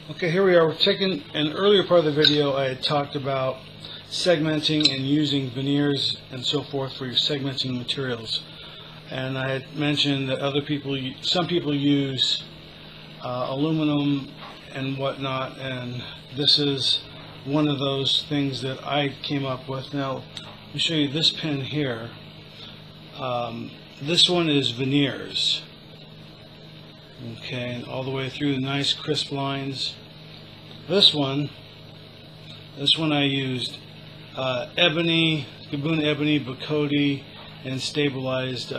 Okay, here we are. We're taking an earlier part of the video. I had talked about segmenting and using veneers and so forth for your segmenting materials, and I had mentioned that some people use aluminum and whatnot, and this is one of those things that I came up with. Now, let me show you this pen here. This one is veneers. Okay, and all the way through the nice crisp lines. This one I used ebony, Gaboon ebony, Bacote, and stabilized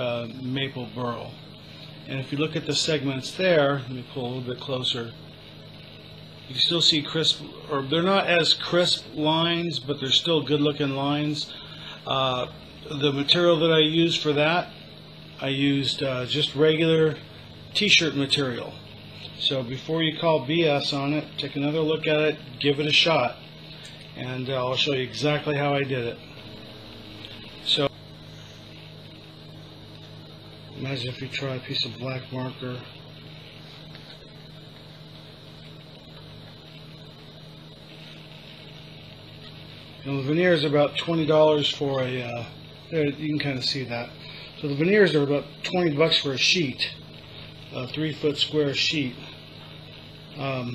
maple burl. And if you look at the segments there, let me pull a little bit closer. You can still see crisp, or they're not as crisp lines, but they're still good-looking lines. The material that I used for that, I used just regular t-shirt material. So before you call BS on it, take another look at it, give it a shot, and I'll show you exactly how I did it. So imagine if you try a piece of black marker. The veneers are about $20 for a, there you can kind of see that. So the veneers are about $20 for a sheet, a 3-foot square sheet. A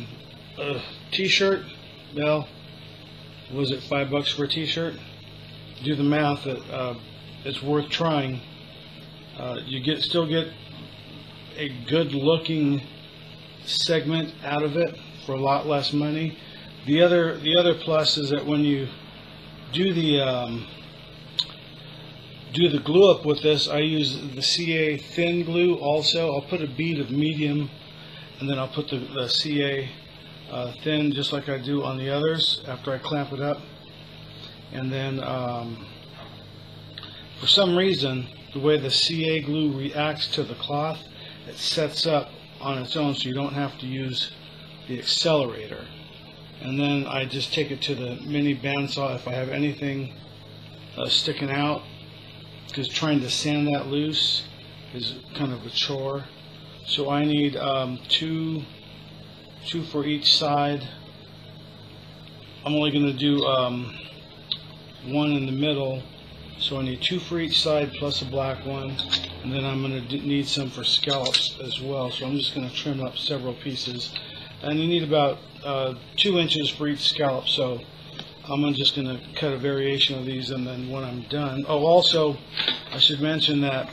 t-shirt, well, was it $5 for a t-shirt? Do the math, it's worth trying. You still get a good looking segment out of it for a lot less money. The other plus is that when you do the glue up with this, I use the CA thin glue also. I'll put a bead of medium, and then I'll put the CA thin, just like I do on the others after I clamp it up. And then for some reason, the way the CA glue reacts to the cloth, it sets up on its own, so you don't have to use the accelerator. And then I just take it to the mini bandsaw if I have anything sticking out, because trying to sand that loose is kind of a chore. So I need two for each side. I'm only going to do one in the middle, so I need 2 for each side plus a black one, and then I'm going to need some for scallops as well. So I'm just going to trim up several pieces, and you need about 2 inches for each scallop. So I'm just going to cut a variation of these, and then when I'm done, oh, also I should mention that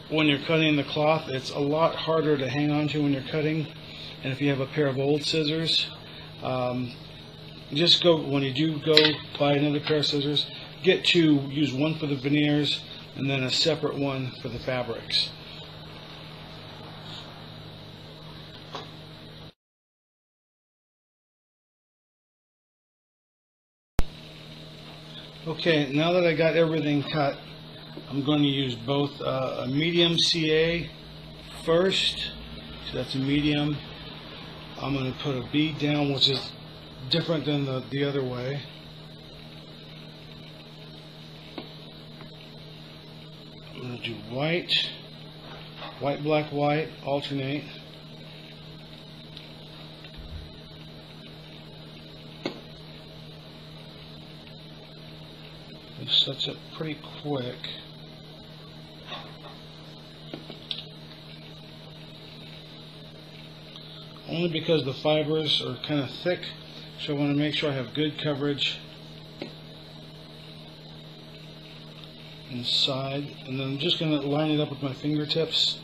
when you're cutting the cloth, it's a lot harder to hang on to when you're cutting. And if you have a pair of old scissors, just go, when you do go buy another pair of scissors, get 2, use one for the veneers and then a separate one for the fabrics. Okay, now that I got everything cut, I'm going to use both a medium CA first. So that's a medium. I'm going to put a bead down, which is different than the other way. I'm going to do white, white, black, white, alternate. It sets up pretty quick. Only because the fibers are kind of thick, so I want to make sure I have good coverage inside. And then I'm just going to line it up with my fingertips.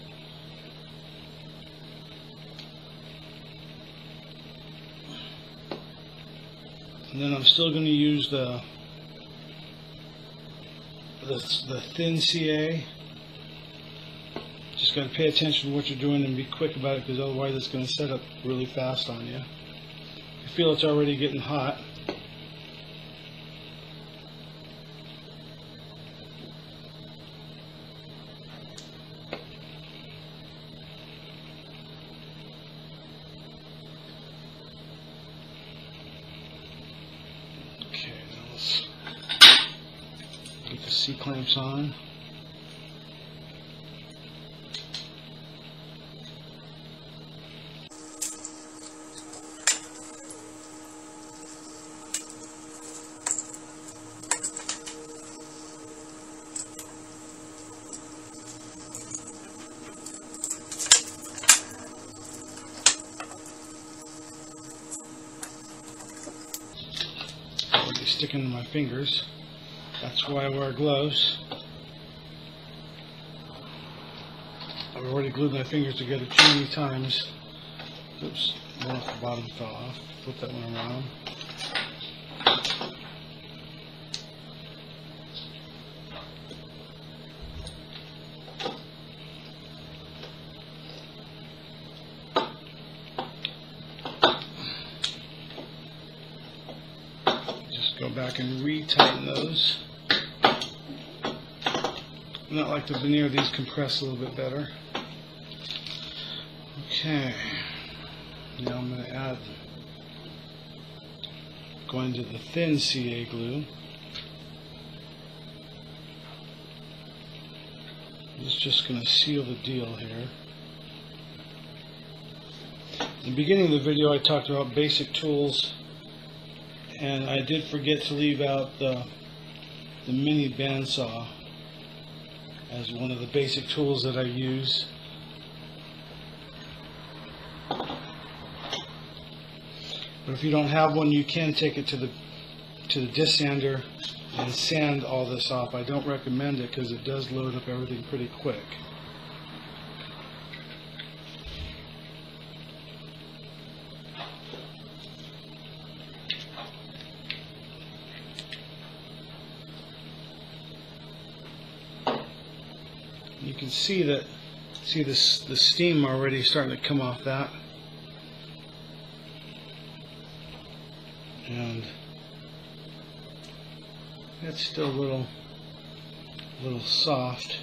And then I'm still going to use the thin CA. Just got to pay attention to what you're doing and be quick about it, because otherwise it's going to set up really fast on you. You feel it's already getting hot. Okay, now let's get the C-clamps on. sticking to my fingers. That's why I wear gloves. I've already glued my fingers together too many times. Oops, one off the bottom fell off. Flip that one around. Just go back and re-tighten those. Not like the veneer, these compress a little bit better. Okay, now I'm going to add, going to the thin CA glue. It's just going to seal the deal here. In the beginning of the video I talked about basic tools, and I did forget to leave out the mini bandsaw as one of the basic tools that I use. But if you don't have one, you can take it to the disc sander and sand all this off. I don't recommend it because it does load up everything pretty quick. You can see that, the steam already starting to come off that. And it's still a little soft.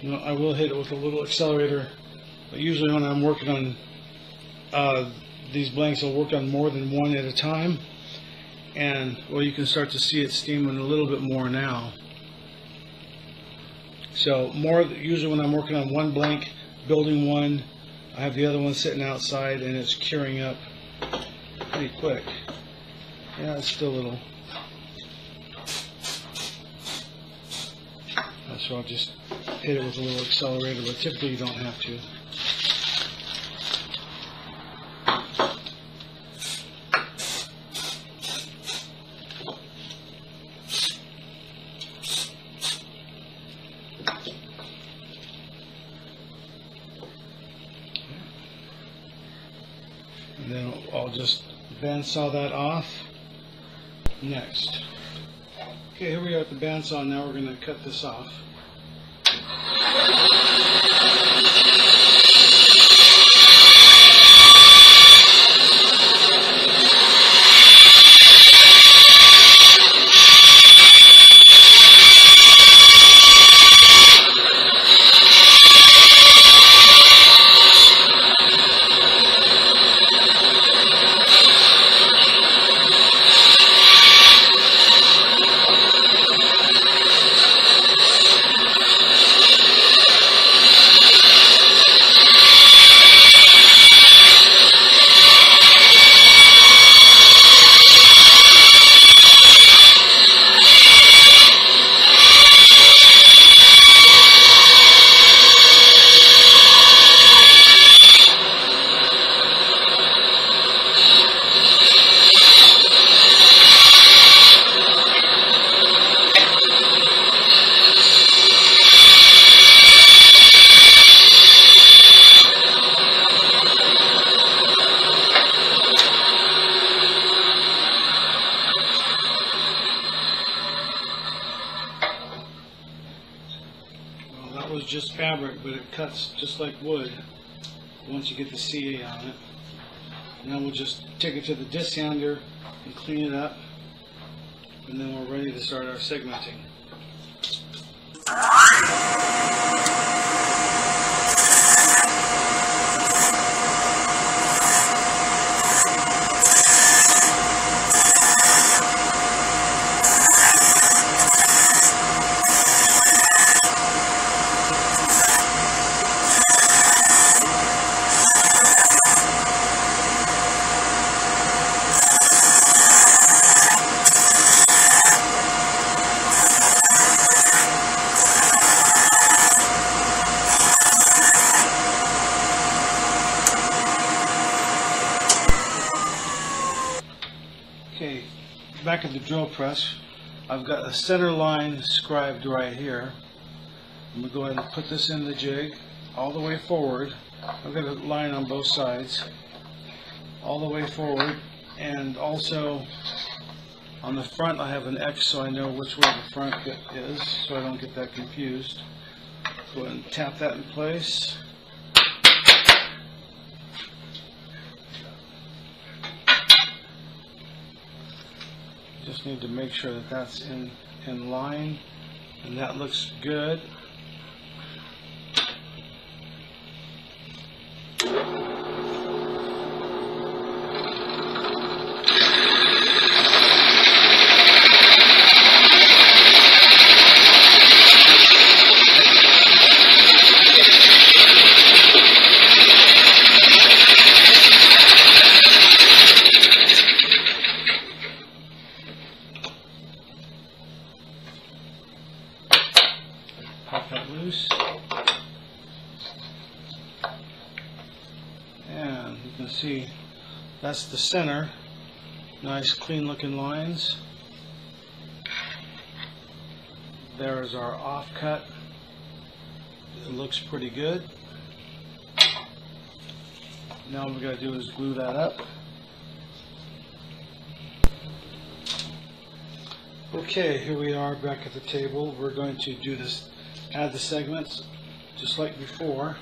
You know, I will hit it with a little accelerator, but usually when I'm working on these blanks, I'll work on more than one at a time. And well, you can start to see it steaming a little bit more now. So usually when I'm working on one blank, building one, I have the other one sitting outside and it's curing up pretty quick. Yeah, it's still a little. So I'll just hit it with a little accelerator, but typically you don't have to. And then I'll just bandsaw that off next. Okay, here we are at the bandsaw. Now we're going to cut this off. Was just fabric, but it cuts just like wood once you get the CA on it. Now we'll just take it to the disc sander and clean it up, and then we're ready to start our segmenting. back of the drill press, I've got a center line scribed right here. I'm going to go ahead and put this in the jig all the way forward. I've got a line on both sides all the way forward, and also on the front I have an X so I know which way the front is, so I don't get that confused. Go ahead and tap that in place. Just need to make sure that that's in line, and that looks good. Pop that loose, and you can see that's the center. Nice clean looking lines. There is our offcut. It looks pretty good. Now what we got to do is glue that up. Okay, here we are back at the table. We're going to do this, add the segments just like before,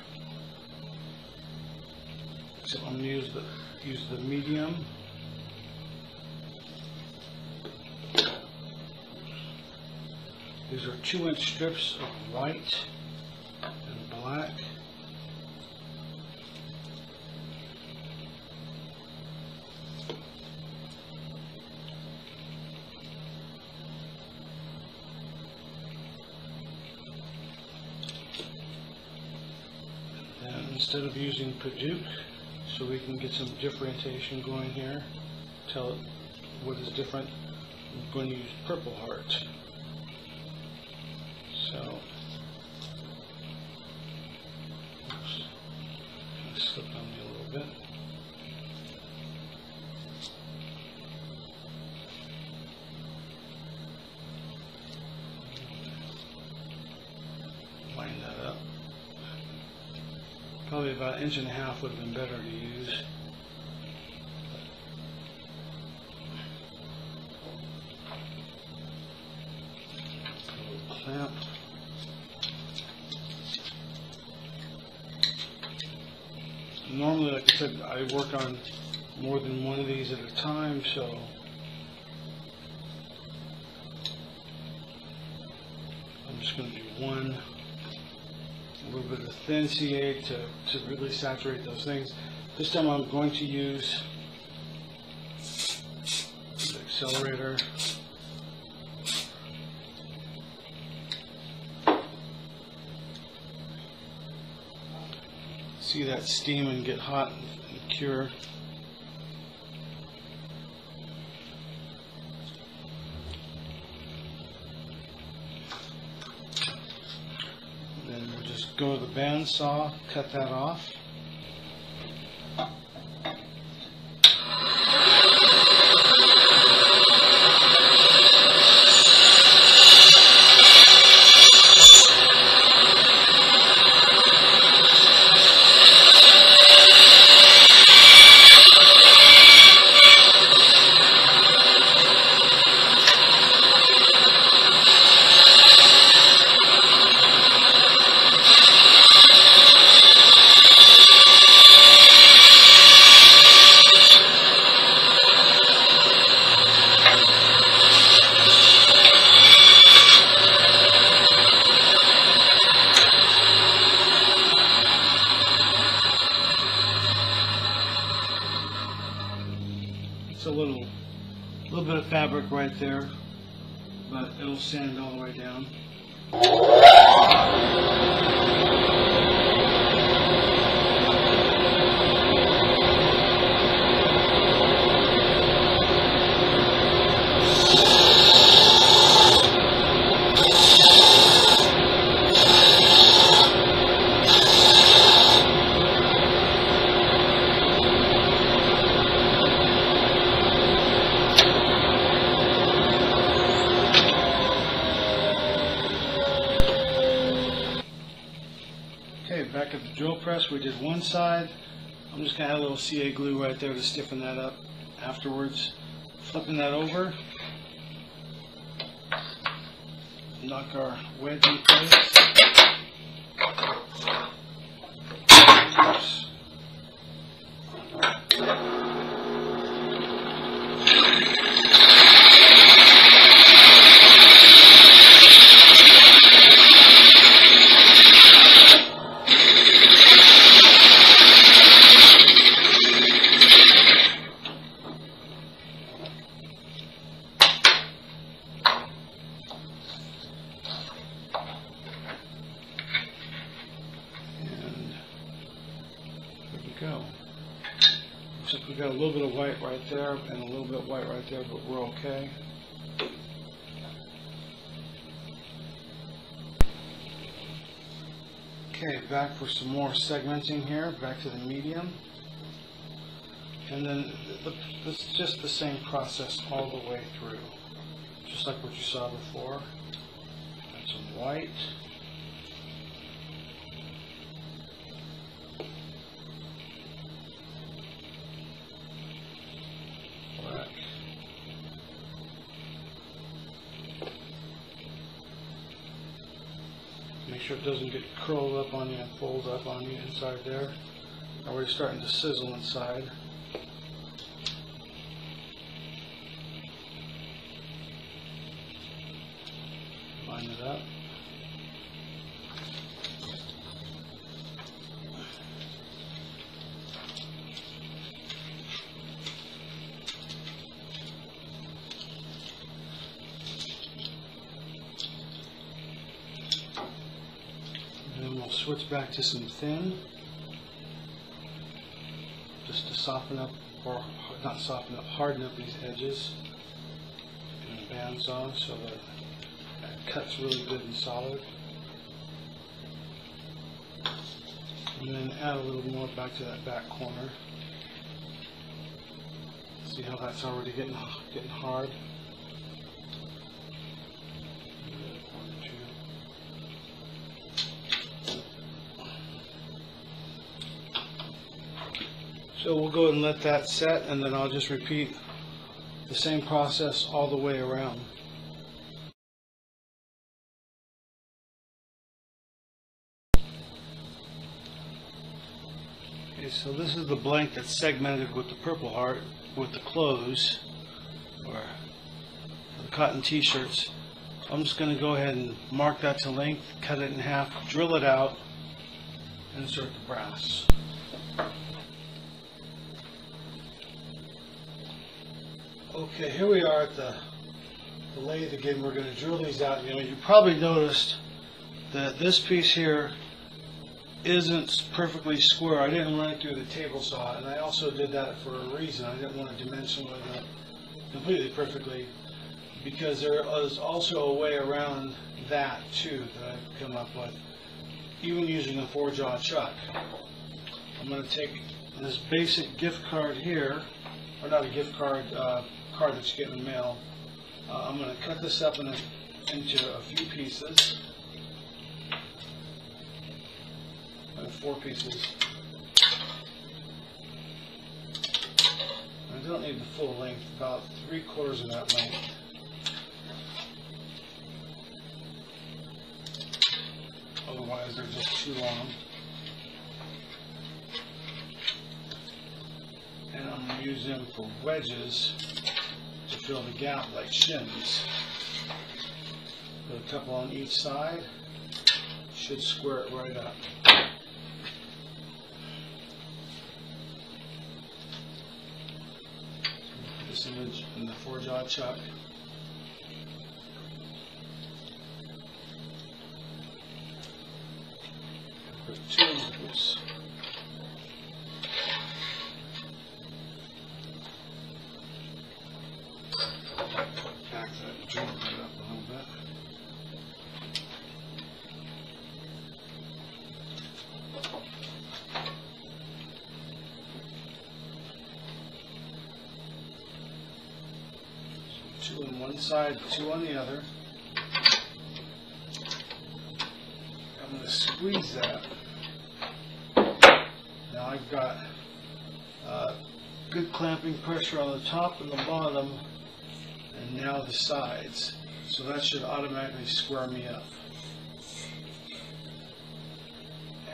except I'm going to use the medium. These are 2-inch strips of white and black. Instead of using Paduke, so we can get some differentiation going here, tell it what is different, I'm going to use Purple Heart. So, oops, I slipped on me a little bit. Line that up. Probably about 1.5 inches would have been better to use. A little clamp. Normally, like I said, I work on more than one of these at a time, so I'm just going to do one. A little bit of thin CA to really saturate those things. This time I'm going to use the accelerator. See that steam and get hot and cure. Go to the bandsaw, cut that off. It's a little bit of fabric right there, but it'll sand all the way down. press, we did one side. I'm just going to add a little CA glue right there to stiffen that up afterwards. Flipping that over. Knock our wedge in place. Oops. Go. Looks like we got a little bit of white right there and a little bit of white right there, but we're okay. Okay, back for some more segmenting here, back to the medium. And then it's just the same process all the way through. Just like what you saw before. Add some white. Make sure it doesn't get curled up on you and fold up on you inside there. Already starting to sizzle inside. Line it up. Switch back to some thin, just to soften up, or not soften up, harden up these edges in a bandsaw so that it cuts really good and solid. And then add a little more back to that back corner. See how that's already getting hard? So we'll go ahead and let that set, and then I'll just repeat the same process all the way around. Okay, so this is the blank that's segmented with the Purple Heart, with the clothes, or the cotton t-shirts. I'm just going to go ahead and mark that to length, cut it in half, drill it out, and insert the brass. Okay, here we are at the lathe again. We're going to drill these out. You know, you probably noticed that this piece here isn't perfectly square. I didn't run it through the table saw, and I also did that for a reason. I didn't want to dimensionally it completely perfectly, because there is also a way around that too that I've come up with, even using a 4-jaw chuck. I'm going to take this basic gift card here, or not a gift card, card that you get in the mail. I'm going to cut this up into a few pieces, 4 pieces. I don't need the full length, about 3/4 of that length. Otherwise they're just too long. And I'm going to use them for wedges to fill the gap like shims. Put a couple on each side. Should square it right up. Put this image in the 4-jaw chuck. Put 2 inches. Back that joint right up a little bit. So 2 on one side, 2 on the other. I'm going to squeeze that I've got good clamping pressure on the top and the bottom, and now the sides. So that should automatically square me up.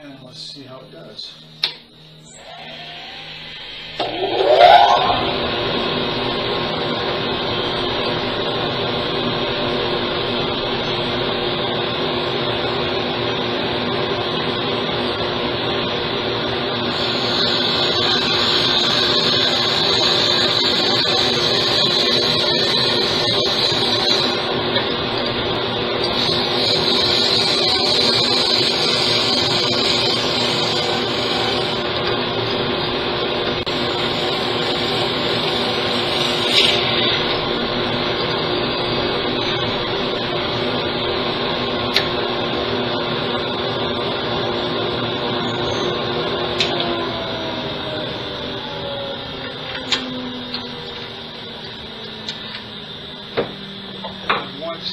And let's see how it does.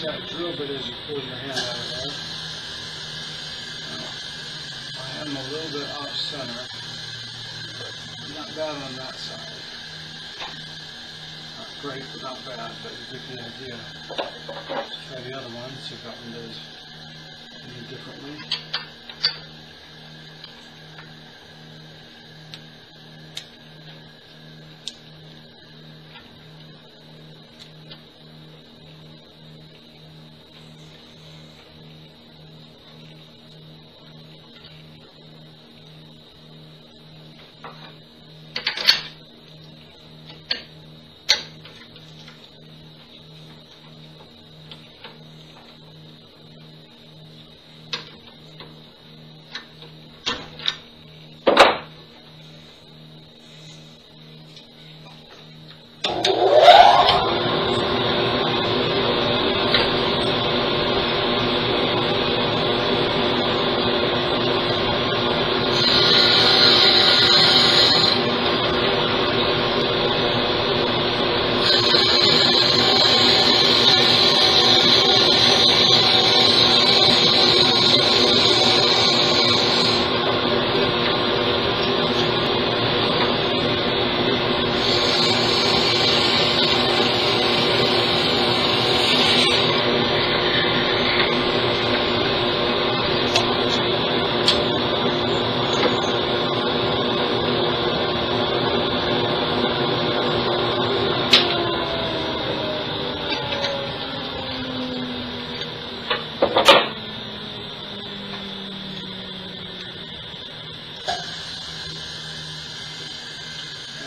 That drill bit as you pull your hand out of there. I am a little bit off center, but not bad on that side. Not great, but not bad, but you get the idea. Let's try the other one, see if that one does any differently.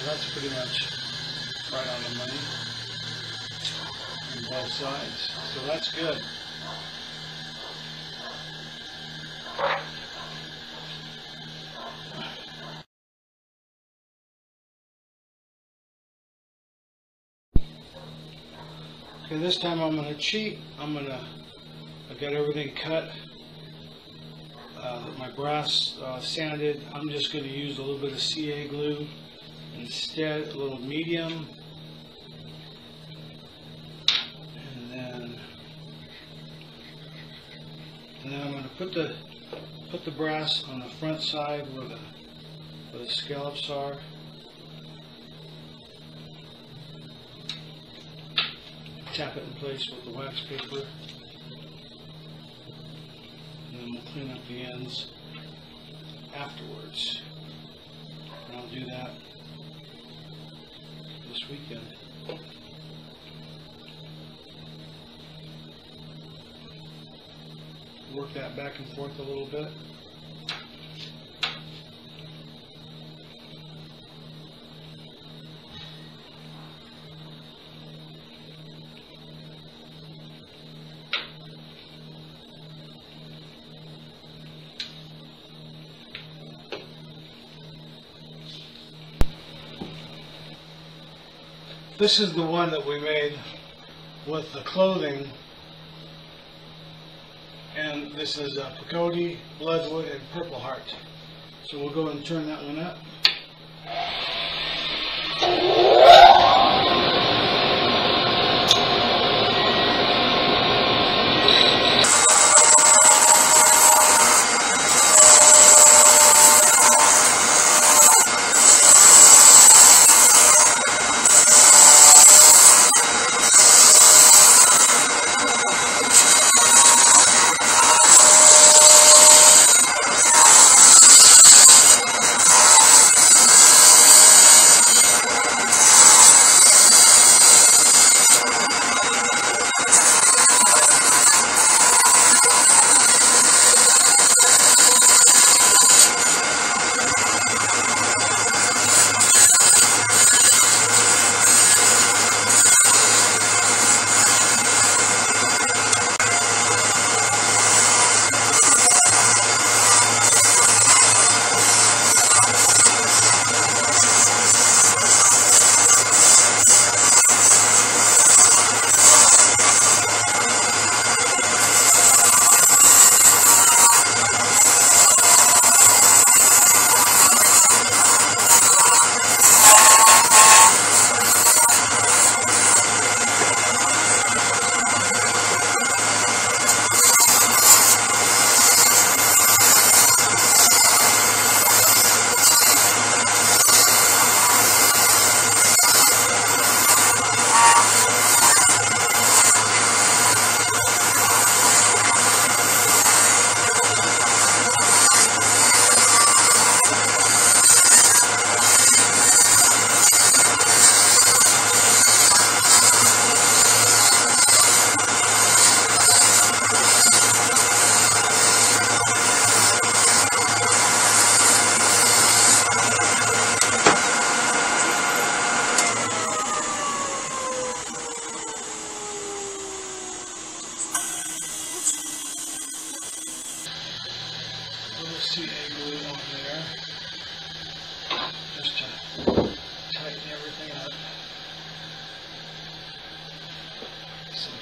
That's pretty much right on the money on both sides, so that's good. Okay, this time I'm going to cheat. I got everything cut, my brass sanded. I'm just going to use a little bit of CA glue instead, a little medium, and then I'm going to put the brass on the front side where the scallops are. Tap it in place with the wax paper, and then we'll clean up the ends afterwards. And I'll do that this weekend. Work that back and forth a little bit. This is the one that we made with the clothing, and this is Pacote, Bloodwood, and Purple Heart. So we'll go and turn that one up.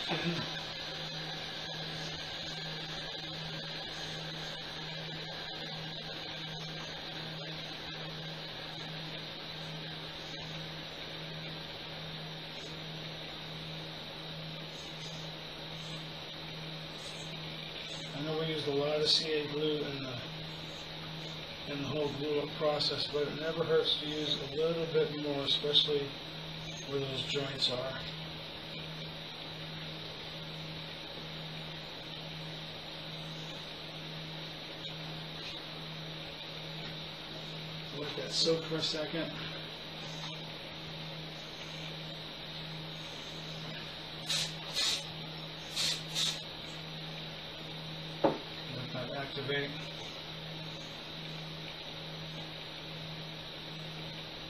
I know we used a lot of CA glue in the whole glue up process, but it never hurts to use a little bit more, especially where those joints are. Let that soak for a second. Let that activate.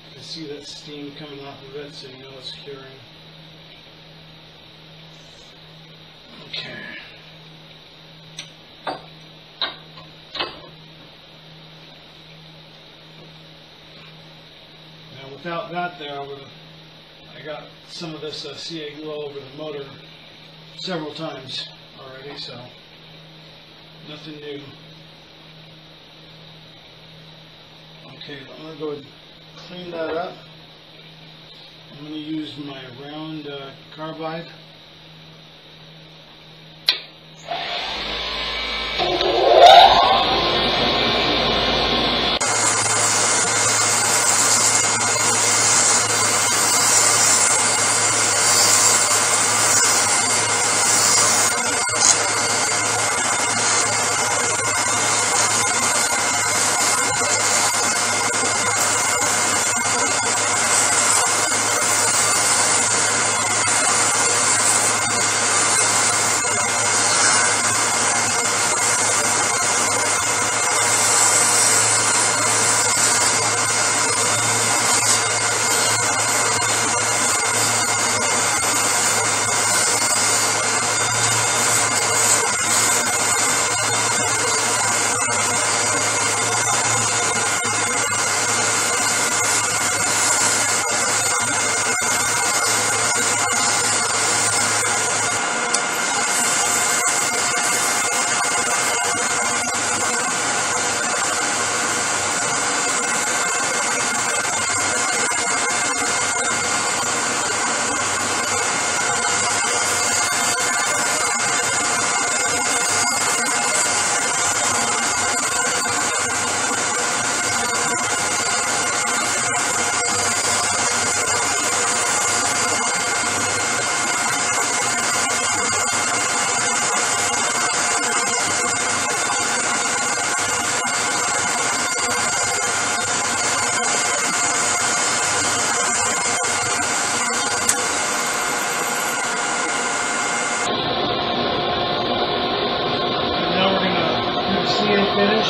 You can see that steam coming off of it, so you know it's curing. Okay. Now without that there, I got some of this CA glue all over the motor several times already, so nothing new. Okay, I'm going to go ahead and clean that up. I'm going to use my round carbide. Finish.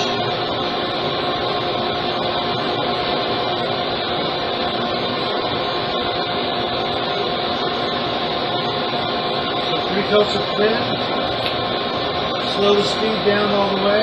So 3 coats of clear. Slow the speed down all the way.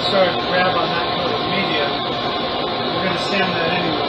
started to grab on that coat of media, we're going to sand that anyway.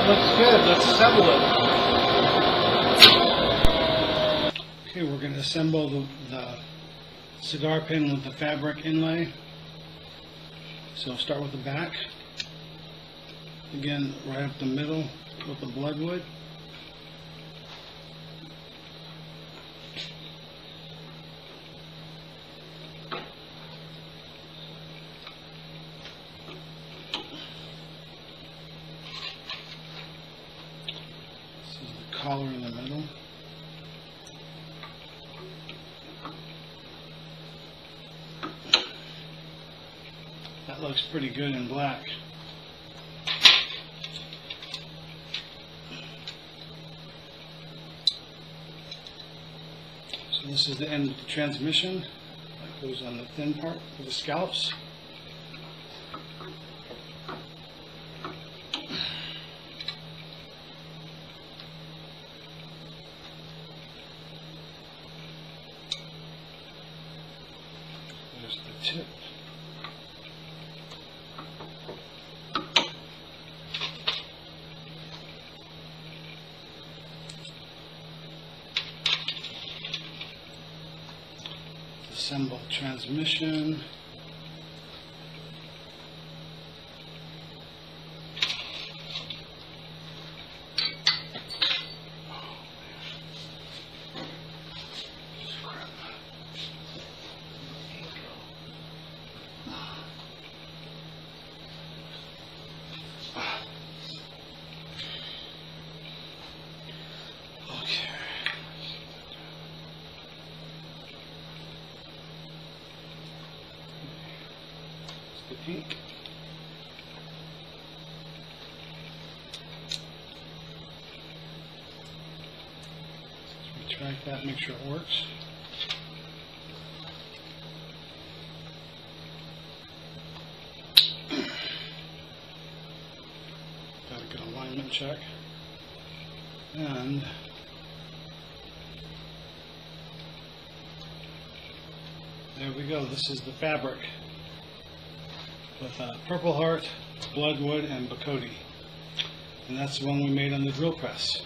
Looks good. Let's assemble it. Okay, we're going to assemble the cigar pen with the fabric inlay. So start with the back. Again, right up the middle with the bloodwood. Collar in the middle. That looks pretty good in black. So this is the end of the transmission. That goes on the thin part for the scallops. There's the tip. Assemble transmission. The pink. Let's retract that, make sure it works. Got a good alignment check. And there we go. This is the fabric with Purple Heart, Bloodwood, and Bacote. And that's the one we made on the drill press.